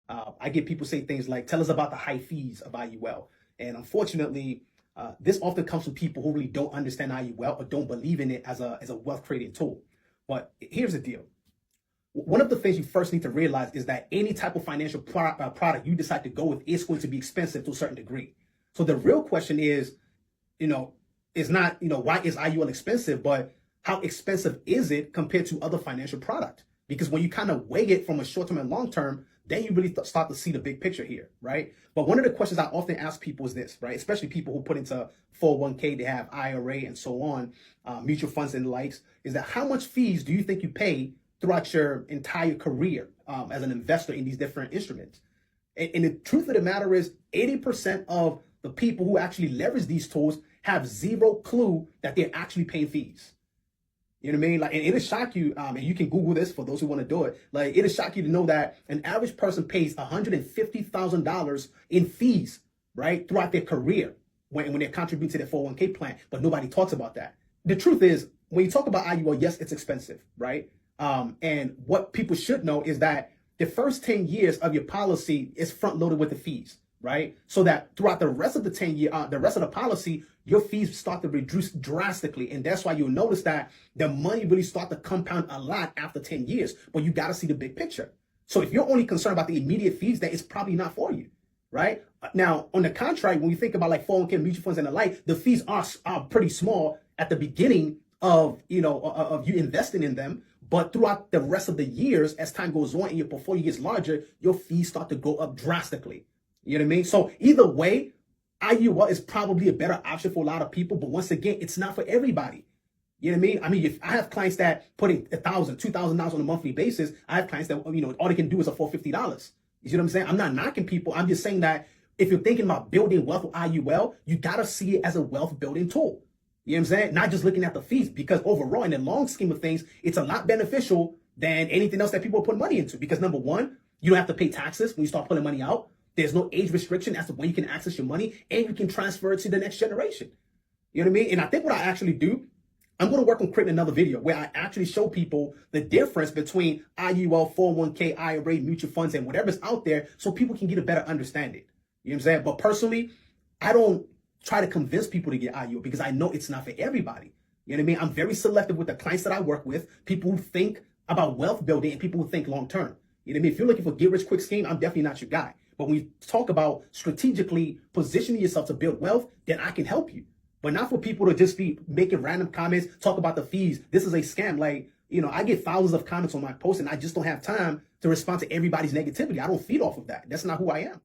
I get people say things like, tell us about the high fees of IUL. And unfortunately, this often comes from people who really don't understand IUL or don't believe in it as a wealth creating tool. But here's the deal. One of the things you first need to realize is that any type of financial product you decide to go with is going to be expensive to a certain degree. So the real question is, is not, why is IUL expensive, but how expensive is it compared to other financial product? Because when you kind of weigh it from a short-term and long-term, then you really start to see the big picture here, right? But one of the questions I often ask people is this, right? Especially people who put into 401k, they have IRA and so on, mutual funds and the likes, is that how much fees do you think you pay throughout your entire career as an investor in these different instruments? And the truth of the matter is 80% of the people who actually leverage these tools have zero clue that they're actually paying fees. You know what I mean? Like, and it'll shock you, and you can Google this for those who want to do it. Like, it'll shock you to know that an average person pays $150,000 in fees, right, throughout their career when they contribute to their 401k plan, but nobody talks about that. The truth is, when you talk about IUL, yes, it's expensive, right? And what people should know is that the first 10 years of your policy is front loaded with the fees, right? So that throughout the rest of the 10-year, the rest of the policy, your fees start to reduce drastically. And that's why you'll notice that the money really start to compound a lot after 10 years, but you got to see the big picture. So if you're only concerned about the immediate fees, then it's probably not for you, right? Now, on the contrary, when you think about like 401k mutual funds and the like, the fees are pretty small at the beginning of, of you investing in them. But throughout the rest of the years, as time goes on and your portfolio gets larger, your fees start to go up drastically. You know what I mean? So either way, IUL is probably a better option for a lot of people. But once again, it's not for everybody. You know what I mean? I mean, if I have clients that put in $1,000, $2,000 on a monthly basis, I have clients that, all they can do is afford $50. You see what I'm saying? I'm not knocking people. I'm just saying that if you're thinking about building wealth with IUL, you got to see it as a wealth building tool. You know what I'm saying? Not just looking at the fees, because overall, in the long scheme of things, it's a lot beneficial than anything else that people put money into. Because number one, you don't have to pay taxes when you start pulling money out. There's no age restriction as to when you can access your money, and you can transfer it to the next generation. You know what I mean? And I think what I actually do, I'm going to work on creating another video where I actually show people the difference between IUL, 401k, IRA, mutual funds, and whatever's out there so people can get a better understanding. You know what I'm saying? But personally, I don't try to convince people to get IUL because I know it's not for everybody. You know what I mean? I'm very selective with the clients that I work with, people who think about wealth building and people who think long term. You know what I mean? If you're looking for get rich quick scheme, I'm definitely not your guy. But when you talk about strategically positioning yourself to build wealth, then I can help you. But not for people to just be making random comments, talk about the fees. This is a scam. Like, I get thousands of comments on my posts and I just don't have time to respond to everybody's negativity. I don't feed off of that. That's not who I am.